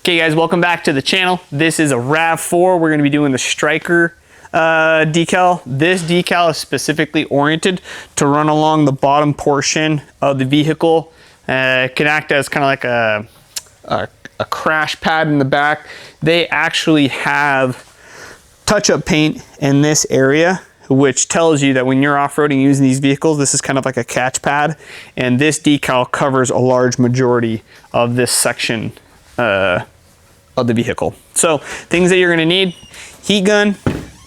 Okay guys, welcome back to the channel. This is a Rav4. We're gonna be doing the Striker decal. This decal is specifically oriented to run along the bottom portion of the vehicle. It can act as kind of like a crash pad in the back. They actually have touch-up paint in this area, which tells you that when you're off-roading using these vehicles, this is kind of like a catch pad, and this decal covers a large majority of this section of the vehicle. So things that you're gonna need: heat gun,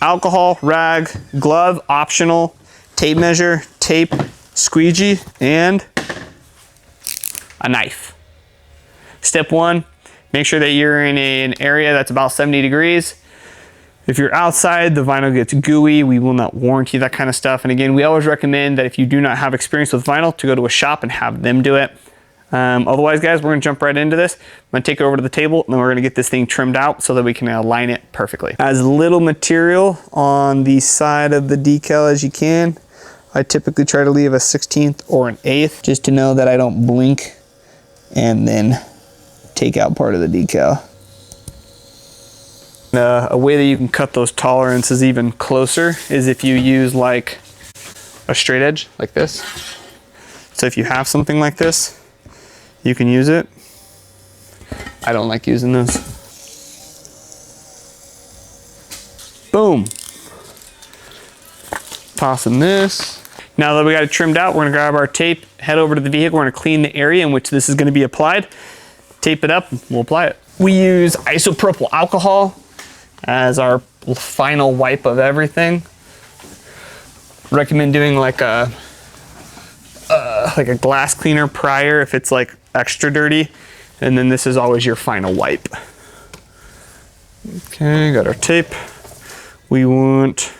alcohol, rag, glove, optional, tape measure, tape, squeegee, and a knife. Step one, make sure that you're in an area that's about 70 degrees. If you're outside, the vinyl gets gooey. We will not warranty that kind of stuff. And again, we always recommend that if you do not have experience with vinyl, to go to a shop and have them do it. Otherwise, guys, we're gonna jump right into this. I'm gonna take it over to the table, and then we're gonna get this thing trimmed out so that we can align it perfectly. As little material on the side of the decal as you can. I typically try to leave a 1/16 or an 1/8, just to know that I don't blink and then take out part of the decal. A way that you can cut those tolerances even closer is if you use like a straight edge like this. So if you have something like this, you can use it. I don't like using those. Boom. Tossing this. Now that we got it trimmed out, we're gonna grab our tape, head over to the vehicle. We're gonna clean the area in which this is gonna be applied, tape it up, and we'll apply it. We use isopropyl alcohol as our final wipe of everything. Recommend doing like a glass cleaner prior if it's like extra dirty, and then this is always your final wipe. Okay, got our tape. We want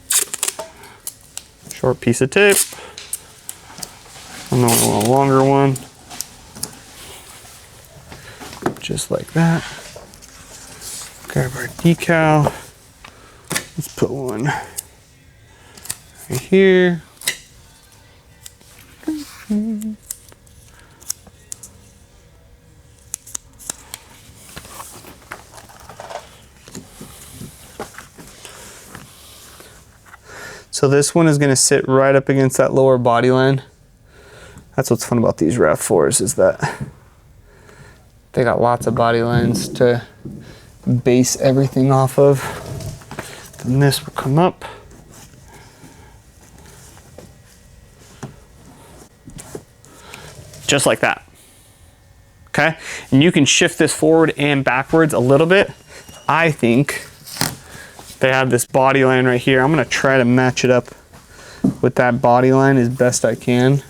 a short piece of tape. And then we want a longer one, just like that. Grab our decal. Let's put one right here. So this one is going to sit right up against that lower body line. That's what's fun about these Rav4s, is that they got lots of body lines to base everything off of. Then this will come up. Just like that. Okay? And you can shift this forward and backwards a little bit. I think they have this body line right here. I'm gonna try to match it up with that body line as best I can.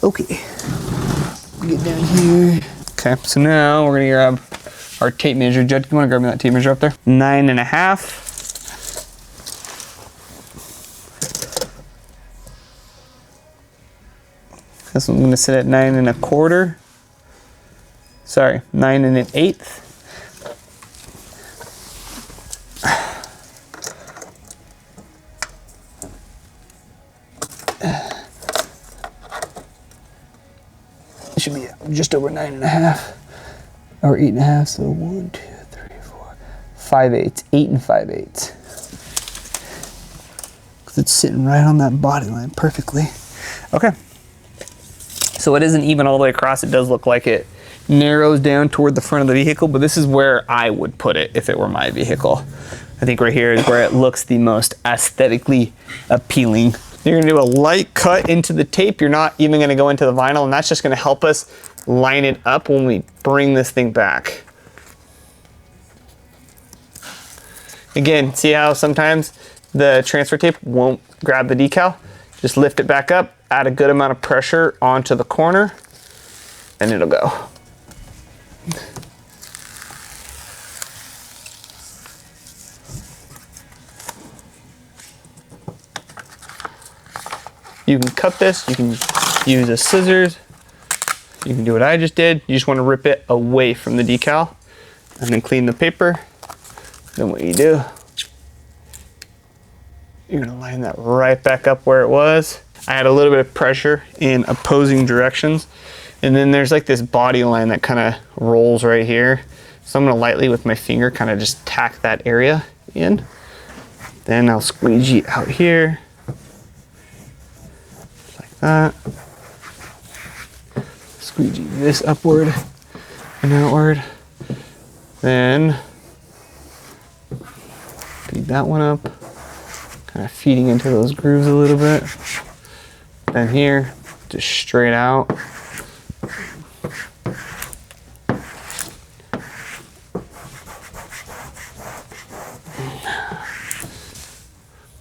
Okay, get down here. Okay, so now we're gonna grab our tape measure. Judd, you wanna grab me that tape measure up there? 9.5. This one's gonna sit at 9 1/4. Sorry, 9 1/8. Should be just over 9.5 or 8.5. So 1, 2, 3, 4, 5/8, 8 5/8. Because it's sitting right on that body line perfectly. Okay. So it isn't even all the way across. It does look like it narrows down toward the front of the vehicle, but this is where I would put it if it were my vehicle. I think right here is where it looks the most aesthetically appealing You're gonna do a light cut into the tape. You're not even gonna go into the vinyl, and that's just gonna help us line it up when we bring this thing back. Again, see how sometimes the transfer tape won't grab the decal? Just lift it back up, add a good amount of pressure onto the corner, and it'll go. You can cut this, you can use a scissors, you can do what I just did. You just want to rip it away from the decal and then clean the paper. Then what you do, you're gonna line that right back up where it was. I had a little bit of pressure in opposing directions. And then there's like this body line that kind of rolls right here. So I'm gonna lightly with my finger kind of just tack that area in. Then I'll squeegee out here. That. Squeegee this upward and outward. Then feed that one up, kind of feeding into those grooves a little bit. Then here, just straight out.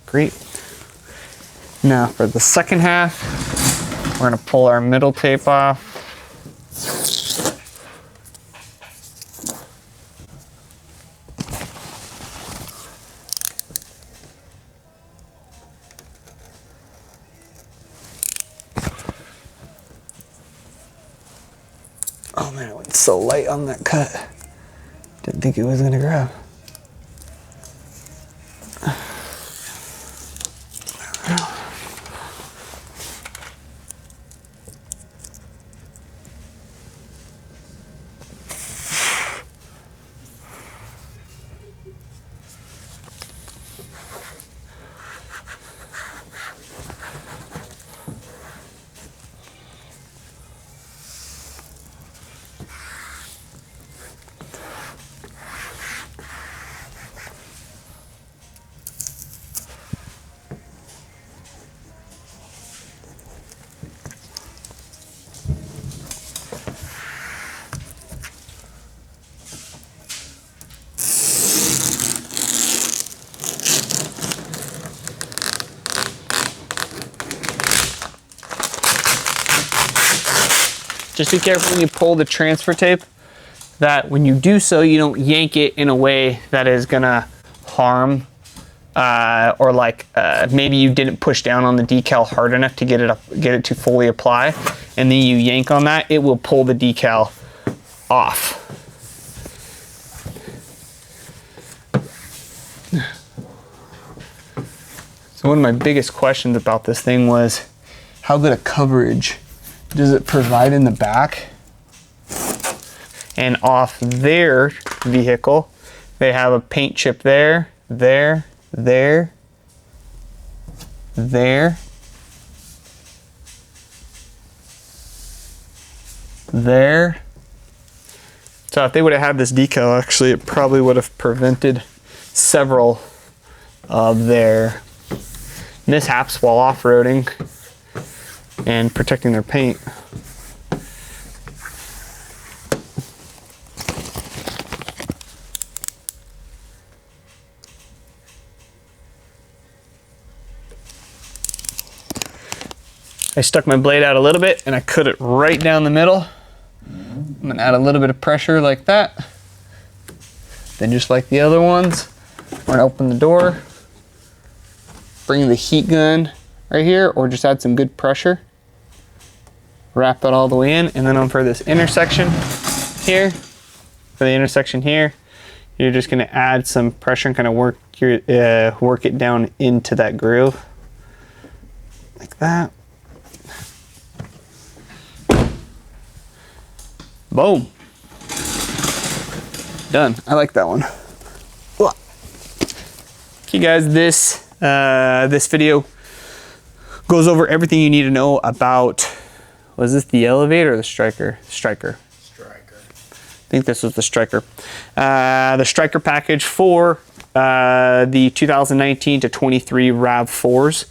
Great. Now for the second half, we're gonna pull our middle tape off. Oh man, it went so light on that cut. Didn't think it was gonna grab. Just be careful when you pull the transfer tape that when you do so, you don't yank it in a way that is gonna harm or like maybe you didn't push down on the decal hard enough to get it to fully apply, and then you yank on that, it will pull the decal off. So one of my biggest questions about this thing was how good a coverage does it provide in the back? And off their vehicle, they have a paint chip there, there, there, there, there. So if they would have had this decal, actually, it probably would have prevented several of their mishaps while off-roading and protecting their paint. I stuck my blade out a little bit and I cut it right down the middle. I'm gonna add a little bit of pressure like that. Then just like the other ones, we're gonna open the door, bring the heat gun right here, or just add some good pressure. Wrap that all the way in, and then on for this intersection here, you're just gonna add some pressure and kind of work it down into that groove, like that. Boom. Done. I like that one. Okay guys, this video goes over everything you need to know about, was this the Elevate or the Striker? Striker. I think this was the Striker. The Striker package for the 2019 to 23 Rav4s.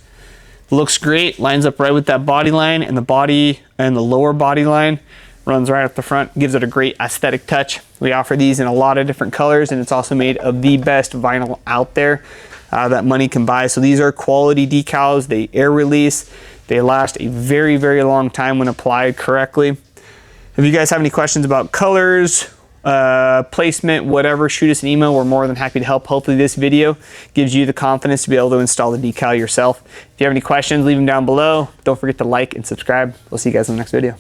Looks great, lines up right with that body line, and the body and the lower body line runs right up the front, gives it a great aesthetic touch. We offer these in a lot of different colors, and it's also made of the best vinyl out there that money can buy. So these are quality decals. They air release. They last a very, very long time when applied correctly. If you guys have any questions about colors, placement, whatever, shoot us an email. We're more than happy to help. Hopefully this video gives you the confidence to be able to install the decal yourself. If you have any questions, leave them down below. Don't forget to like and subscribe. We'll see you guys in the next video.